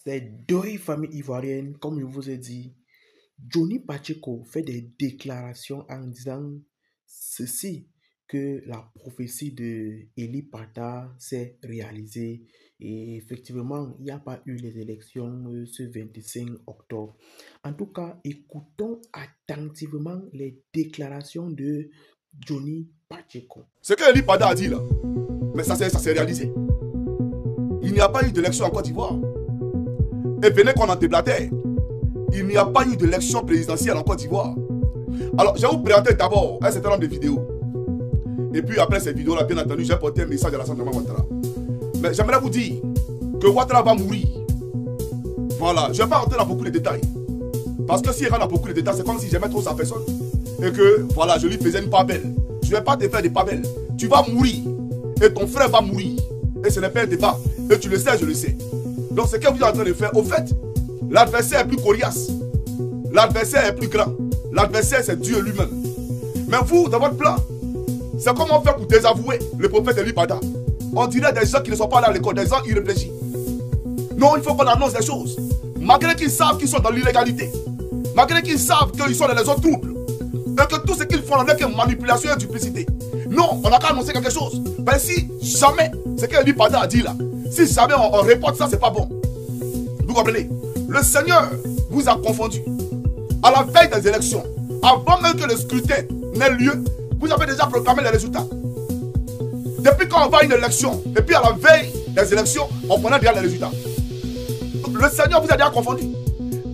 Ces deux familles ivoiriennes, comme je vous ai dit, Johnny Pacheco fait des déclarations en disant ceci, que la prophétie de Eli Pata s'est réalisée et effectivement, il n'y a pas eu les élections ce 25 octobre. En tout cas, écoutons attentivement les déclarations de Johnny Pacheco. Ce que Eli Pata a dit là, mais ça s'est réalisé. Il n'y a pas eu d'élection en Côte d'Ivoire. Et venez qu'on en déblatère. Il n'y a pas eu d'élection présidentielle en Côte d'Ivoire. Alors, je vais vous présenter d'abord un certain nombre de vidéos. Et puis après ces vidéos-là, bien entendu, j'ai porté un message à l'Assemblée Ouattara. Mais j'aimerais vous dire que Ouattara va mourir. Voilà, je ne vais pas rentrer dans beaucoup de détails. Parce que s'il rentre dans beaucoup de détails, c'est comme si j'aimais trop sa personne. Et que, voilà, je lui faisais une part belle. Je ne vais pas te faire des part belles. Tu vas mourir. Et ton frère va mourir. Et ce n'est pas un débat. Et tu le sais, je le sais. Donc ce que vous êtes en train de faire, au fait, l'adversaire est plus coriace. L'adversaire est plus grand. L'adversaire, c'est Dieu lui-même. Mais vous, dans votre plan, c'est comment faire pour désavouer le prophète Eli Pata. On dirait des gens qui ne sont pas là à l'école, des gens irréfléchis. Non, il faut qu'on annonce des choses. Malgré qu'ils savent qu'ils sont dans l'illégalité. Malgré qu'ils savent qu'ils sont dans les autres troubles. Et que tout ce qu'ils font n'est que manipulation et duplicité. Non, on n'a qu'à annoncer quelque chose. Ben si jamais, ce que Eli Pata a dit là, si jamais on reporte ça, c'est pas bon. Vous comprenez? Le Seigneur vous a confondu. À la veille des élections, avant même que le scrutin n'ait lieu, vous avez déjà proclamé les résultats. Depuis quand on va à une élection, et puis à la veille des élections, on connaît déjà les résultats. Le Seigneur vous a déjà confondu.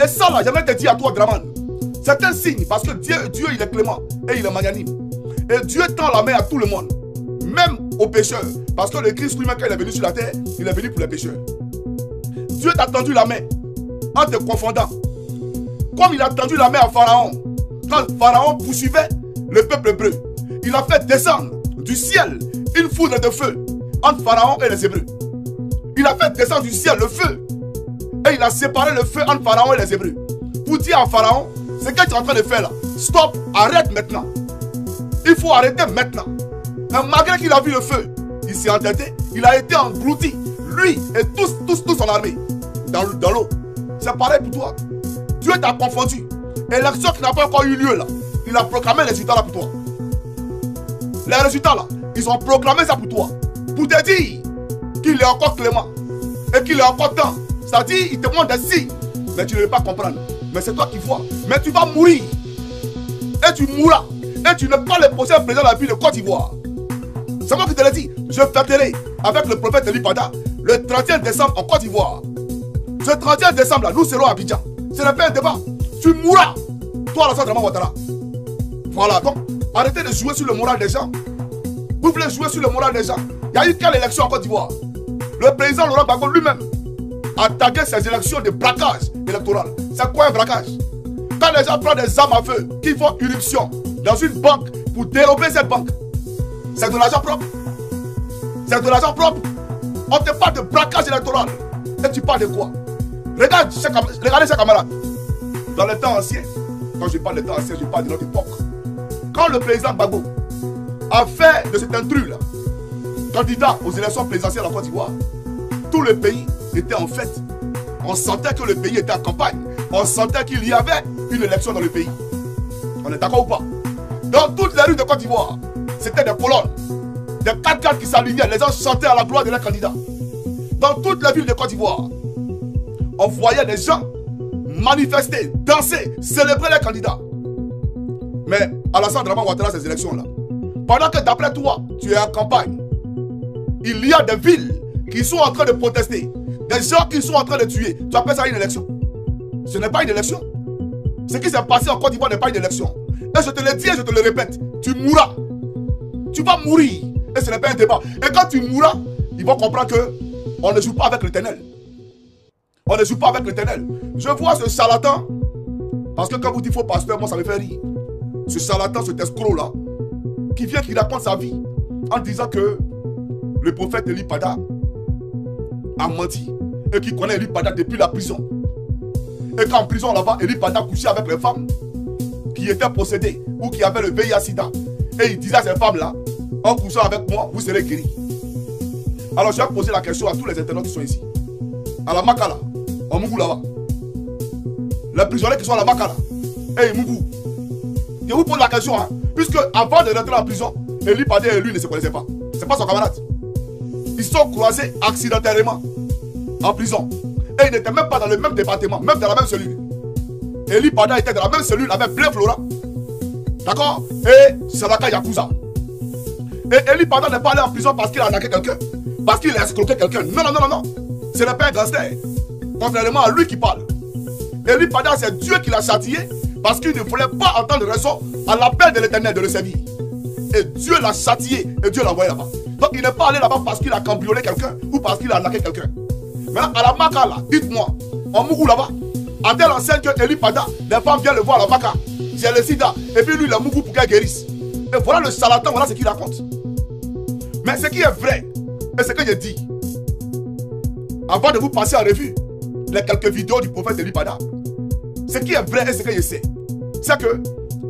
Et ça là, j'aimerais te dire à toi, Draman, c'est un signe parce que Dieu, il est clément et il est magnanime. Et Dieu tend la main à tout le monde, même aux pécheurs. Parce que le Christ lui-même, quand il est venu sur la terre, il est venu pour les pécheurs. Dieu t'a tendu la main en te confondant. Comme il a tendu la main à Pharaon, quand Pharaon poursuivait le peuple hébreu, il a fait descendre du ciel une foudre de feu entre Pharaon et les Hébreux. Il a fait descendre du ciel le feu et il a séparé le feu entre Pharaon et les Hébreux. Pour dire à Pharaon, ce que tu es en train de faire là, stop, arrête maintenant. Il faut arrêter maintenant. Mais malgré qu'il a vu le feu, il s'est entêté, il a été englouti, lui et toute son armée, dans l'eau. C'est pareil pour toi. Dieu t'a confondu. Élection qui n'a pas encore eu lieu là, il a proclamé les résultats là pour toi. Les résultats là, ils ont proclamé ça pour toi. Pour te dire qu'il est encore clément et qu'il est encore temps. C'est-à-dire, il te montre des signes, mais tu ne veux pas comprendre. Mais c'est toi qui vois. Mais tu vas mourir. Et tu mourras. Et tu n'es pas le prochain président de la ville de Côte d'Ivoire. C'est moi qui te l'ai dit. Je fêterai avec le prophète Eli Pata le 31 décembre en Côte d'Ivoire. Ce 31 décembre là, nous serons à Abidjan. Ce n'est pas un débat. Tu mourras. Toi, Alassane Ouattara. Voilà, donc arrêtez de jouer sur le moral des gens. Vous voulez jouer sur le moral des gens. Il y a eu quelle élection en Côte d'Ivoire? Le président Laurent Gbagbo lui-même a tagué ces élections de braquage électoral. C'est quoi un braquage? Quand les gens prennent des armes à feu qui font irruption dans une banque pour dérober cette banque, c'est de l'argent propre. C'est de l'argent propre. On te parle de braquage électoral. Et tu parles de quoi? Regardez ces camarades. Dans les temps anciens, quand je parle des temps anciens, je parle de notre époque. Quand le président Gbagbo a fait de cet intrus là candidat aux élections présidentielles en Côte d'Ivoire, tout le pays était en fête. On sentait que le pays était en campagne. On sentait qu'il y avait une élection dans le pays. On est d'accord ou pas? Dans toutes les rues de Côte d'Ivoire, c'était des colonnes, des 4x4 qui s'alignaient. Les gens chantaient à la gloire de leurs candidats. Dans toutes les villes de Côte d'Ivoire, on voyait des gens manifester, danser, célébrer les candidats. Mais Alassane Ouattara, ces élections-là, pendant que d'après toi, tu es en campagne, il y a des villes qui sont en train de protester, des gens qui sont en train de tuer. Tu appelles ça une élection? Ce n'est pas une élection. Ce qui s'est passé en Côte d'Ivoire n'est pas une élection. Et je te le dis et je te le répète, tu mourras. Tu vas mourir. Et ce n'est pas un débat. Et quand tu mourras, ils vont comprendre que on ne joue pas avec l'Éternel. On ne joue pas avec l'Éternel. Je vois ce charlatan, parce que quand vous dites faux pasteur, moi ça me fait rire. Ce charlatan, cet escroc là, qui vient, qui raconte sa vie en disant que le prophète Eli Pata a menti et qui connaît Eli Pata depuis la prison. Et qu'en prison là-bas, Eli Pata couchait avec les femmes qui étaient possédées ou qui avaient le VIH-Sida. Et il disait à ces femmes-là, en couchant avec moi, vous serez guéris. Alors je vais poser la question à tous les internautes qui sont ici. À la Makala, En Mougou là-bas. Les prisonniers qui sont là-bas, là. Hey Mougou. Je vous pose la question, hein. Puisque avant de rentrer en prison, Eli Padé et lui ne se connaissaient pas. C'est pas son camarade. Ils sont croisés accidentellement en prison. Et ils n'étaient même pas dans le même département, même dans la même cellule. Eli Padé était dans la même cellule avec Blé Florent. D'accord? Et Salaka Yakuza. Et Eli Padé n'est pas allé en prison parce qu'il a attaqué quelqu'un. Parce qu'il a escroqué quelqu'un. Non, non, non, non, non. Ce n'est pas un gangster. Contrairement à lui qui parle. Eli Padé, c'est Dieu qui l'a châtié parce qu'il ne voulait pas entendre raison à l'appel de l'Éternel de le servir. Et Dieu l'a châtié et Dieu l'a envoyé là-bas. Donc il n'est pas allé là-bas parce qu'il a cambriolé quelqu'un ou parce qu'il a attaqué quelqu'un. Maintenant, à la Maka là, dites-moi, en Mougou là-bas, à telle enseigne que Eli Padé, les femmes viennent le voir à la Maka. C'est le sida. Et puis lui, il a Mougou pour qu'elle guérisse. Et voilà le charlatan, voilà ce qu'il raconte. Mais ce qui est vrai, et ce que je dis, avant de vous passer en revue les quelques vidéos du prophète Eli Padé, ce qui est vrai et ce que je sais, c'est que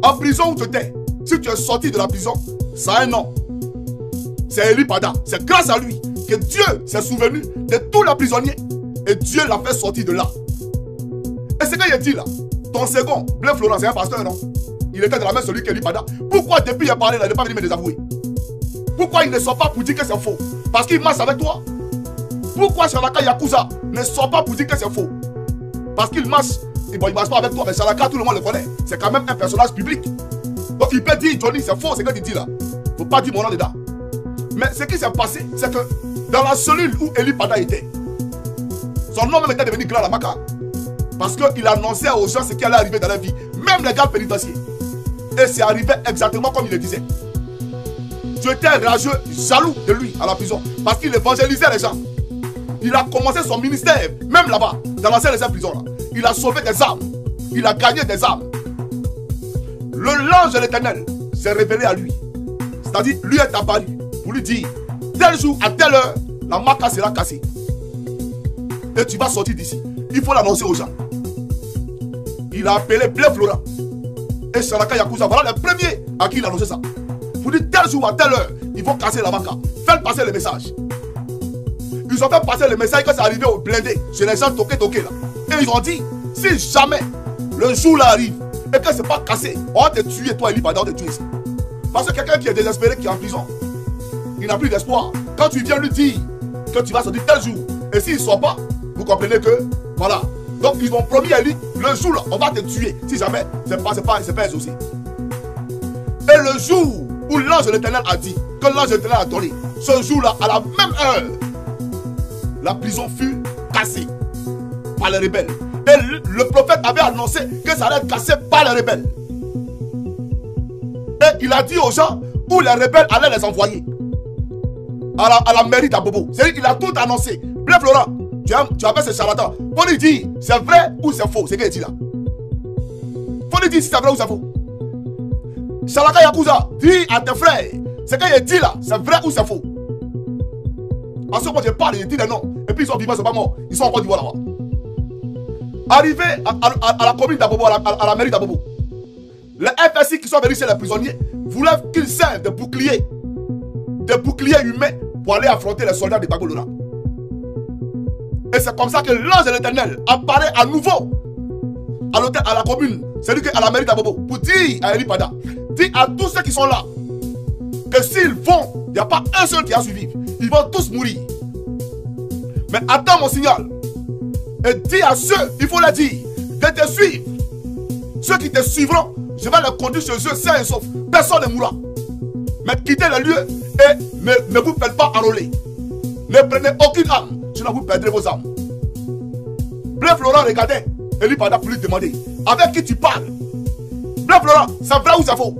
en prison où tu étais, si tu es sorti de la prison, ça a un nom. C'est Eli Padé. C'est grâce à lui que Dieu s'est souvenu de tous les prisonniers et Dieu l'a fait sortir de là. Et ce que je dis là, ton second, Blé Florent, c'est un pasteur, non? Il était dans la même celui qu'Eli Padé. Pourquoi depuis il a parlé là, il n'est pas venu me désavouer? Pourquoi il ne sort pas pour dire que c'est faux? Parce qu'il marche avec toi. Pourquoi Salaka Yakuza ne sort pas pour dire que c'est faux? Parce qu'il marche. Bon, il ne marche pas avec toi, mais Salaka, tout le monde le connaît. C'est quand même un personnage public. Donc il peut dire, Johnny, c'est faux, c'est ce que tu dis là. Il ne faut pas dire mon nom dedans. Mais ce qui s'est passé, c'est que dans la cellule où Eli Padé était, son nom même était devenu grand à la Maka. Parce qu'il annonçait aux gens ce qui allait arriver dans la vie, même les gars pénitentiaires. Et c'est arrivé exactement comme il le disait. Tu étais rageux, jaloux de lui à la prison, parce qu'il évangélisait les gens. Il a commencé son ministère, même là-bas, dans l'ancienne prison là. Il a sauvé des âmes, il a gagné des âmes. L'ange de l'Éternel s'est révélé à lui. C'est-à-dire, lui est apparu pour lui dire, tel jour, à telle heure, la Maka sera cassée. Et tu vas sortir d'ici. Il faut l'annoncer aux gens. Il a appelé Blé Florent et Salaka Yakuza. Voilà les premiers à qui il a annoncé ça. Pour dire tel jour à telle heure, ils vont casser la Maka. Faites passer le message. Ils ont fait passer le message que ça arrivait au blindé. Chez les gens toqués là. Et ils ont dit, si jamais le jour là arrive et que c'est pas cassé, on va te tuer, toi Eli Padé, on va te tuer ici. Parce que quelqu'un qui est désespéré, qui est en prison, il n'a plus d'espoir. Quand tu viens lui dire que tu vas sortir tel jour, et s'il ne sort pas, vous comprenez que, voilà. Donc ils ont promis à lui, le jour là, on va te tuer. Si jamais, c'est pas exaucé. Et le jour où l'ange de l'Éternel a dit, que l'ange de l'Éternel a donné, ce jour-là, à la même heure, la prison fut cassée par les rebelles. Et le prophète avait annoncé que ça allait être cassé par les rebelles. Et il a dit aux gens où les rebelles allaient les envoyer. À la mairie d'Abobo. C'est-à-dire qu'il a tout annoncé. Blé Florent, tu avais ce charlatan. Faut lui dire, c'est vrai ou c'est faux, c'est ce qu'il dit là. Faut lui dire si c'est vrai ou c'est faux. Salaka Yakuza, dis à tes frères, ce qu'il dit là, c'est vrai ou c'est faux. Parce que moi je parle, je dis les noms. Et puis ils sont vivants, ils sont pas morts. Ils sont en Côte d'Ivoire là-bas. Arrivé à la commune d'Abobo, à la mairie d'Abobo, les FSI qui sont venus chez les prisonniers voulaient qu'ils servent de boucliers humains pour aller affronter les soldats de Bagolora. Et c'est comme ça que l'ange de l'Éternel apparaît à nouveau à l'hôtel, à la commune, c'est-à-dire à la mairie d'Abobo, pour dire à Eli Padé, dire à tous ceux qui sont là, que s'ils vont, il n'y a pas un seul qui a suivi. Ils vont tous mourir. Mais attends mon signal. Et dis à ceux, il faut leur dire, de te suivre. Ceux qui te suivront, je vais les conduire chez eux sains et saufs. Personne ne mourra. Mais quittez le lieu et ne vous faites pas enrôler. Ne prenez aucune âme, sinon vous perdrez vos âmes. Blé Florent regardait Eli Padé pour lui demander, avec qui tu parles? Blé Florent, c'est vrai ou c'est faux?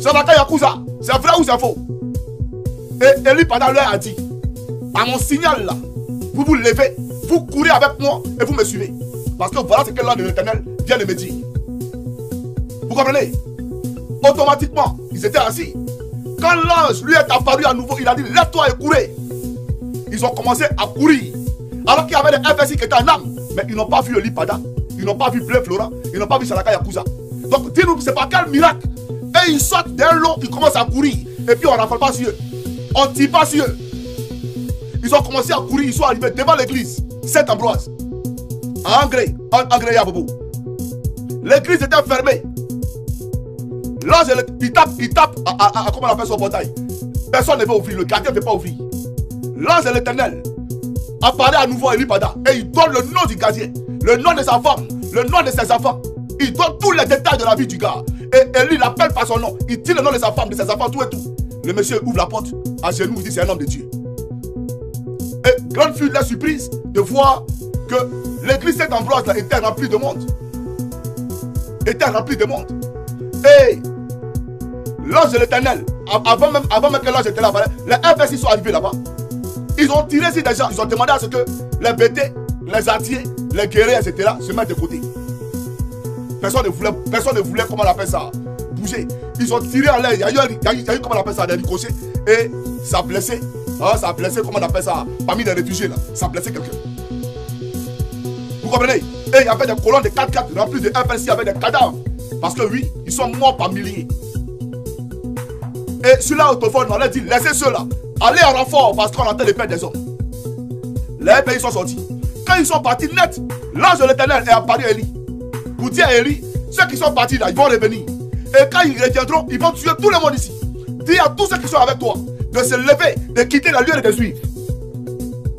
Salaka Yakuza, c'est vrai ou c'est faux? Et Eli Padé leur a dit, à mon signal là, vous vous levez, vous courez avec moi et vous me suivez. Parce que voilà ce que l'ange de l'Éternel vient de me dire. Vous comprenez? Automatiquement, ils étaient assis. Quand l'ange lui est apparu à nouveau, il a dit, lève-toi et courez. Ils ont commencé à courir. Alors qu'il y avait des FSI qui étaient en âme. Mais ils n'ont pas vu Eli Padé. Ils n'ont pas vu Blé Florent. Ils n'ont pas vu Salaka Yakuza. Donc dis-nous, c'est pas quel miracle. Et ils sortent d'un lot, ils commencent à courir. Et puis on ne rafale pas sur eux. On ne tire pas sur eux. Ils ont commencé à courir, ils sont arrivés devant l'église Saint-Ambroise. à Angré, à Bobo. L'église était fermée. L'ange, il tape comment on appelle son portail. Personne ne veut ouvrir, le gardien ne veut pas ouvrir. L'ange de l'Éternel apparaît à nouveau à Élie Pada et il donne le nom du gardien, le nom de sa femme, le nom de ses enfants. Il donne tous les détails de la vie du gars. Et Élie l'appelle par son nom. Il dit le nom de sa femme, de ses enfants, tout et tout. Le monsieur ouvre la porte, à genoux, il dit c'est un homme de Dieu. Et grande fut la surprise de voir que l'église Saint-Ambroise était remplie de monde. Était remplie de monde. Et l'ange de l'Éternel, avant même que l'ange était là, les FSI sont arrivés là-bas. Ils ont tiré sur des gens, ils ont demandé à ce que les bêtés, les artiers, les guerriers, etc. se mettent de côté. Personne ne voulait, comment on appelle ça, bouger. Ils ont tiré en l'air, il y a eu, comment on appelle ça, des ricochets, et ça a blessé, comment on appelle ça, parmi les réfugiés là, ça a blessé quelqu'un. Vous comprenez? Et il y avait des colonnes de 4x4 remplies de FSI avec des cadavres. Parce que oui, ils sont morts par milliers. Et celui-là, autrefois, on a dit, laissez ceux-là, allez en renfort parce qu'on entend les pères des hommes. Les pays sont sortis. Quand ils sont partis net, l'ange de l'Éternel est apparu à Élie. Pour dire à Élie, ceux qui sont partis là, ils vont revenir. Et quand ils reviendront, ils vont tuer tout le monde ici. Dis à tous ceux qui sont avec toi de se lever, de quitter la lieu et de te suivre.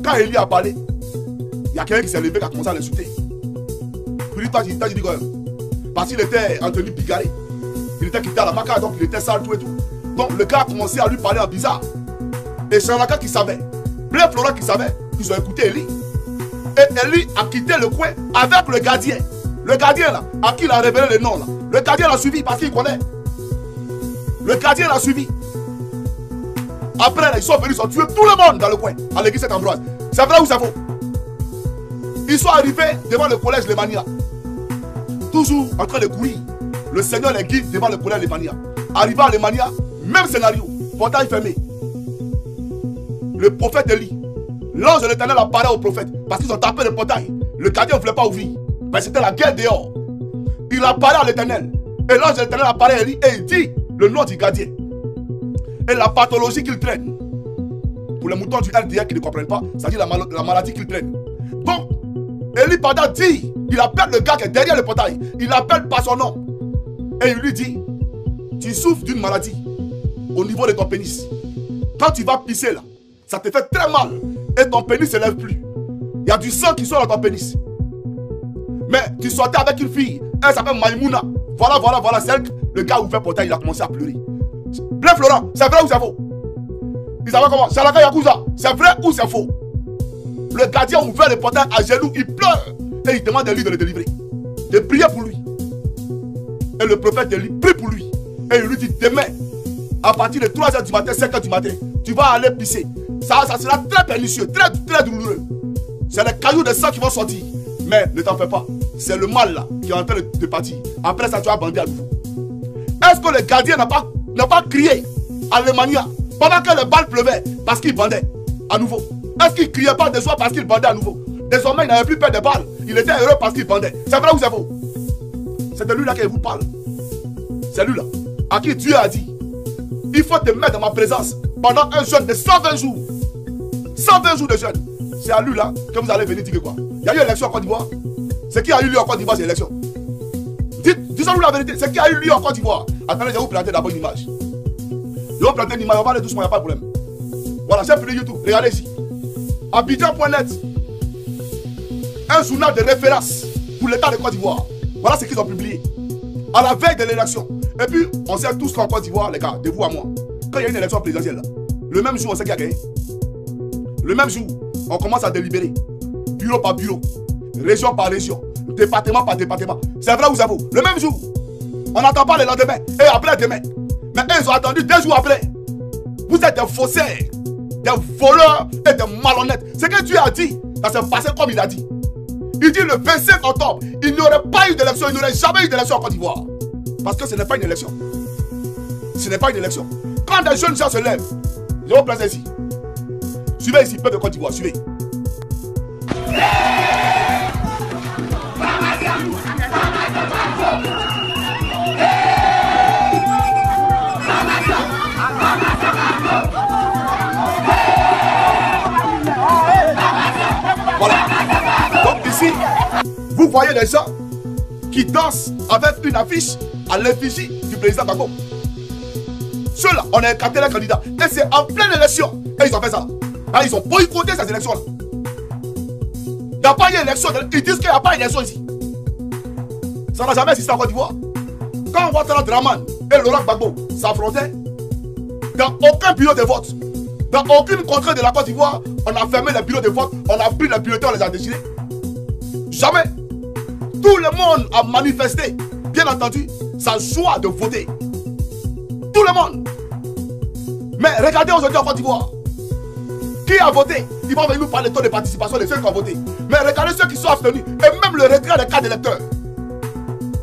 Quand Élie a parlé, il y a quelqu'un qui s'est levé qui a commencé à l'insulter. Puis toi, tu dis quoi? Parce qu'il était en tenue bigarrée. Il était quitté à la maca, donc il était sale, tout et tout. Donc le gars a commencé à lui parler en bizarre. Et Chanaka qui savait, Blé Florent qui savait, ils ont écouté Élie. Et Élie a quitté le coin avec le gardien. Le gardien là, à qui il a révélé le nom là. Le gardien l'a suivi parce qu'il connaît. Le gardien l'a suivi. Après, là, ils sont venus, ils ont tué tout le monde dans le coin, à l'église Saint-Ambroise. C'est vrai ou c'est faux? Ils sont arrivés devant le collège Lemania. Toujours en train de courir. Le Seigneur les guide devant le collège Lemania. Arrivant à Lemania, même scénario, portail fermé. Le prophète Élie, l'ange de l'Éternel apparaît au prophète parce qu'ils ont tapé le portail. Le gardien ne voulait pas ouvrir. Mais c'était la guerre dehors. Il apparaît à l'Éternel. Et l'ange de l'Éternel apparaît à Élie et il dit le nom du gardien. Et la pathologie qu'il traîne. Pour les moutons du LDR qui ne comprennent pas, c'est-à-dire la maladie qu'il traîne. Donc, Élie Pada dit, il appelle le gars qui est derrière le portail. Il l'appelle par son nom. Et il lui dit, tu souffres d'une maladie au niveau de ton pénis. Quand tu vas pisser là, ça te fait très mal. Et ton pénis ne se lève plus. Il y a du sang qui sort dans ton pénis. Mais tu sortais avec une fille. Elle s'appelle Maïmouna. Voilà. C'est elle, le gars ouvert le portail, il a commencé à pleurer. Blé Florent, c'est vrai ou c'est faux? Ils savaient comment? Salaka Yakuza, c'est vrai ou c'est faux? Le gardien ouvert le portail à genoux, il pleure. Et il demande à lui de le délivrer. De prier pour lui. Et le prophète Élie prie pour lui. Et il lui dit demain, à partir de 3h du matin, 5h du matin, tu vas aller pisser. Ça sera très pernicieux, très douloureux. C'est les cailloux de sang qui vont sortir. Mais ne t'en fais pas. C'est le mal là qui est en train de partir. Après ça, tu vas bander à nouveau. Est-ce que le gardien n'a pas crié à Lemania pendant que les balles pleuvaient parce qu'il bandait à nouveau? Est-ce qu'il ne criait pas de soi parce qu'il bandait à nouveau? Désormais, il n'avait plus peur des balles. Il était heureux parce qu'il bandait. C'est vrai ou c'est faux? C'est de lui là qui vous parle. C'est lui là à qui Dieu a dit, il faut te mettre dans ma présence pendant un jeûne de 120 jours. 120 jours de jeûne. C'est à lui là que vous allez venir dire quoi? Il y a eu élection en Côte d'Ivoire. Ce qui a eu lieu en Côte d'Ivoire, c'est l'élection. Disons-nous la vérité. Ce qui a eu lieu en Côte d'Ivoire. Attendez, je vais vous planter d'abord une image. Je vais vous planter une image. On va aller doucement, il n'y a pas de problème. Voilà, j'ai pris YouTube. Regardez ici. Abidjan.net. Un journal de référence pour l'État de Côte d'Ivoire. Voilà ce qu'ils ont publié. À la veille de l'élection. Et puis, on sait tous qu'en Côte d'Ivoire, les gars, de vous à moi, quand il y a une élection présidentielle, là, le même jour, on sait qui a gagné. Le même jour, on commence à délibérer. Bureau par bureau. Région par région. Département par département. C'est vrai ou c'est faux? Le même jour. On n'attend pas le lendemain. Et après demain. Mais eux, ils ont attendu 2 jours après. Vous êtes des faussaires, des voleurs et des malhonnêtes. Ce que Dieu a dit, ça s'est passé comme il a dit. Il dit le 25 octobre, il n'y aurait pas eu d'élection, il n'y aurait jamais eu d'élection en Côte d'Ivoire. Parce que ce n'est pas une élection. Ce n'est pas une élection. Quand des jeunes gens se lèvent, je vais vous placer ici. Suivez ici, peuple de Côte d'Ivoire, suivez. Voilà. Donc ici, Vous voyez les gens qui dansent avec une affiche à l'effigie du président Gbagbo. Ceux-là, on a écarté les candidats. Et c'est en pleine élection. Et ils ont fait ça. Là, ils ont boycotté ces élections-là. Il n'y a pas eu d'élection. Ils disent qu'il n'y a pas d'élection ici. Ça n'a jamais existé en Côte d'Ivoire. Quand Ouattara Draman et Laurent Gbagbo s'affrontaient, dans aucun bureau de vote, dans aucune contrée de la Côte d'Ivoire, on a fermé les bureaux de vote, on a pris les bulletins, on les a déchirés. Jamais. Tout le monde a manifesté, bien entendu, sa joie de voter. Tout le monde. Mais regardez aujourd'hui en Côte d'Ivoire. Qui a voté? Ils vont venir nous parler de taux de participation de ceux qui ont voté. Mais regardez ceux qui sont abstenus. Et même le retrait des cartes d'électeurs.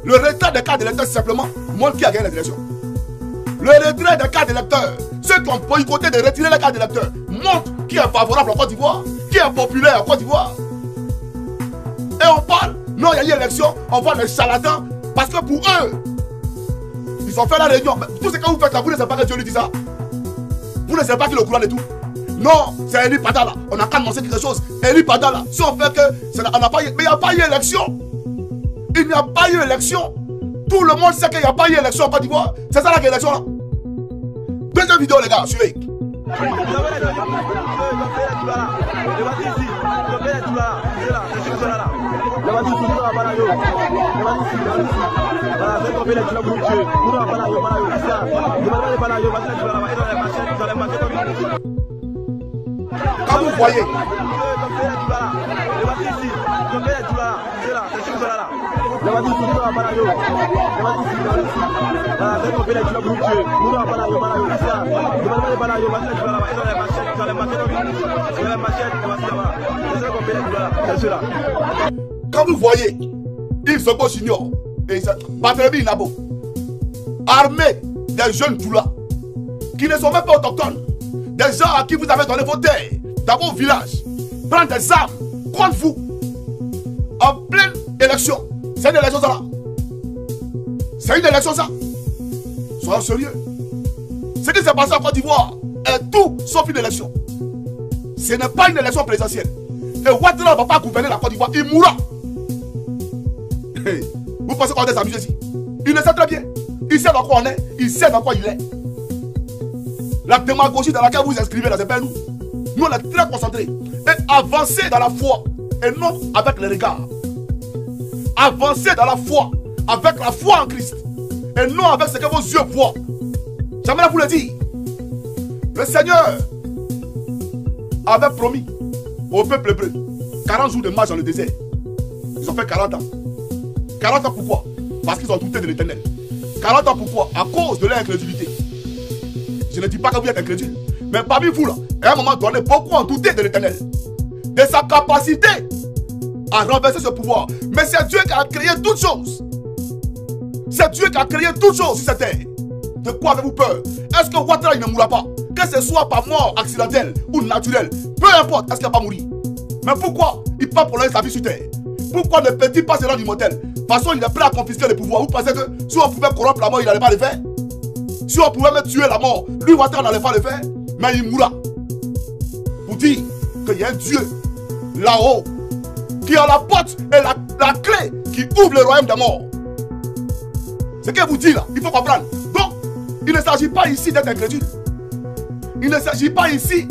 Le retrait des cartes d'électeurs, simplement, montre qui a gagné les élections. Le retrait des cartes d'électeurs. Ceux qui ont boycotté de retirer les cartes d'électeurs montrent qui est favorable en Côte d'Ivoire, qui est populaire en Côte d'Ivoire. Et on parle, non, il y a eu élection, on voit les charlatans, parce que pour eux, ils ont fait la réunion. Mais tout ce que vous faites là, vous ne savez pas que Dieu lui dit ça. Vous ne savez pas qu'il est au courant de tout. Non, c'est Eli Pada là. On a qu'à annoncer quelque chose. Eli Pada là. Si on fait que. On n'a pas eu, mais il n'y a pas eu élection. Il n'y a pas eu élection. Tout le monde sait qu'il n'y a pas eu élection en Côte d'Ivoire. C'est ça la élection là. Deuxième vidéo, les gars, suivez. Quand vous voyez quand vous voyez Yves Zogo Junior et Barthélemy Nabo armés des jeunes Toula qui ne sont même pas autochtones, des gens à qui vous avez donné vos terres dans vos villages, prendre des armes contre vous en pleine élection. C'est une élection ça là. C'est une élection ça. Soyons sérieux. Ce qui s'est passé en Côte d'Ivoire est tout sauf une élection. Ce n'est pas une élection présidentielle. Et Ouattara ne va pas gouverner la Côte d'Ivoire. Il mourra. Hey, vous pensez qu'on est amusé ici? Il le sait très bien. Il sait dans quoi on est. Il sait dans quoi il est. La démagogie dans laquelle vous vous inscrivez là, c'est pas nous. Nous, on est très concentrés. Et avancer dans la foi. Et non avec les regards. Avancer dans la foi. Avec la foi en Christ. Et non avec ce que vos yeux voient. J'aimerais vous le dire. Le Seigneur avait promis au peuple hébreu 40 jours de marche dans le désert. Ils ont fait 40 ans. 40 ans pourquoi? Parce qu'ils ont douté de l'Éternel. 40 ans pourquoi? À cause de leur incrédulité. Je ne dis pas que vous êtes incrédule. Mais parmi vous là, à un moment donné, beaucoup ont douté de l'Éternel. De sa capacité à renverser ce pouvoir. Mais c'est Dieu qui a créé toutes choses. C'est Dieu qui a créé toutes choses sur cette terre. De quoi avez-vous peur? Est-ce que Ouattara ne mourra pas? Que ce soit par mort accidentelle ou naturelle, peu importe, est-ce qu'il n'a pas mouru? Mais pourquoi il part prolonger sa vie sur terre? Pourquoi ne peut-il pas se rendre immortel? De toute façon, il est prêt à confisquer le pouvoir. Vous pensez que si on pouvait corrompre la mort, il n'allait pas le faire? Si on pouvait même tuer la mort, lui, Ouattara n'allait pas le faire? Mais il mourra. Pour dire qu'il y a un Dieu là-haut qui a la porte et la clé qui ouvre le royaume des morts. Ce que vous dites là, il faut comprendre. Donc, il ne s'agit pas ici d'être incrédule. Il ne s'agit pas ici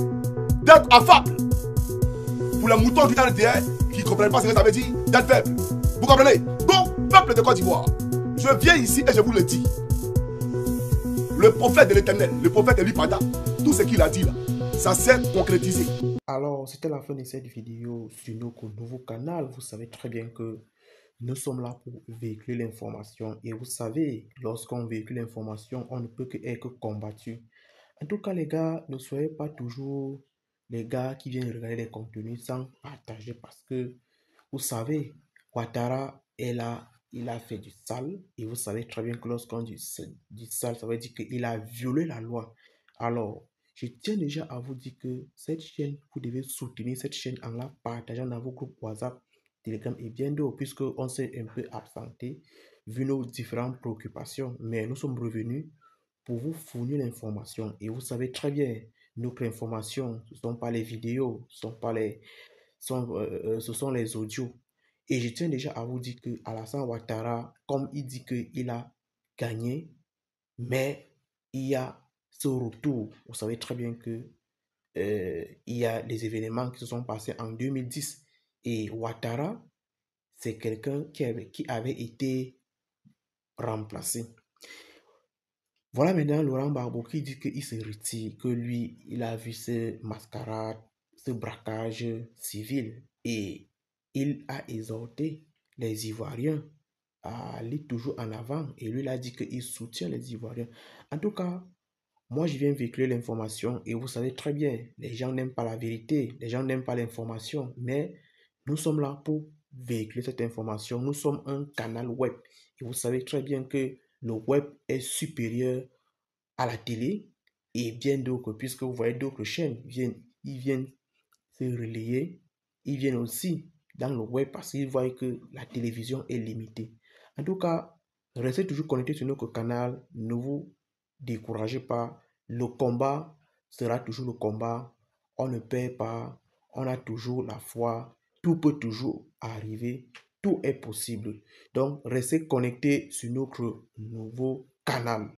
d'être affable. Pour les moutons qui sont derrière, qui ne comprennent pas ce que ça veut dire, d'être faible. Vous comprenez? Donc, peuple de Côte d'Ivoire, je viens ici et je vous le dis. Le prophète de l'Éternel, le prophète Eli Pada, tout ce qu'il a dit là, ça s'est concrétisé. Alors, c'était la fin de cette vidéo sur notre nouveau canal. Vous savez très bien que nous sommes là pour véhiculer l'information. Et vous savez, lorsqu'on véhicule l'information, on ne peut que être combattu. En tout cas, les gars, ne soyez pas toujours les gars qui viennent regarder les contenus sans partager. Parce que, vous savez, Ouattara est là, il a fait du sale. Et vous savez très bien que lorsqu'on dit du sale, ça veut dire qu'il a violé la loi. Alors, je tiens déjà à vous dire que cette chaîne, vous devez soutenir cette chaîne en la partageant dans vos groupes WhatsApp, Telegram et bien d'autres, puisqu'on s'est un peu absenté vu nos différentes préoccupations. Mais nous sommes revenus pour vous fournir l'information. Et vous savez très bien, notre information, ce ne sont pas les vidéos, ce sont les audios. Et je tiens déjà à vous dire que Alassane Ouattara, comme il dit qu'il a gagné, mais il y a ce retour. Vous savez très bien que il y a des événements qui se sont passés en 2010. Et Ouattara, c'est quelqu'un qui avait été remplacé. Voilà maintenant Laurent Gbagbo qui dit qu'il se retire, que lui, il a vu ce mascarade, ce braquage civil et il a exhorté les Ivoiriens à aller toujours en avant et lui, il a dit qu'il soutient les Ivoiriens. En tout cas, moi, je viens véhiculer l'information et vous savez très bien, les gens n'aiment pas la vérité, les gens n'aiment pas l'information, mais nous sommes là pour véhiculer cette information. Nous sommes un canal web et vous savez très bien que le web est supérieur à la télé et bien d'autres, puisque vous voyez d'autres chaînes, ils viennent se relayer, ils viennent aussi dans le web parce qu'ils voient que la télévision est limitée. En tout cas, restez toujours connectés sur notre canal, ne vous découragez pas, le combat sera toujours le combat, on ne perd pas, on a toujours la foi, tout peut toujours arriver, tout est possible. Donc, restez connectés sur notre nouveau canal.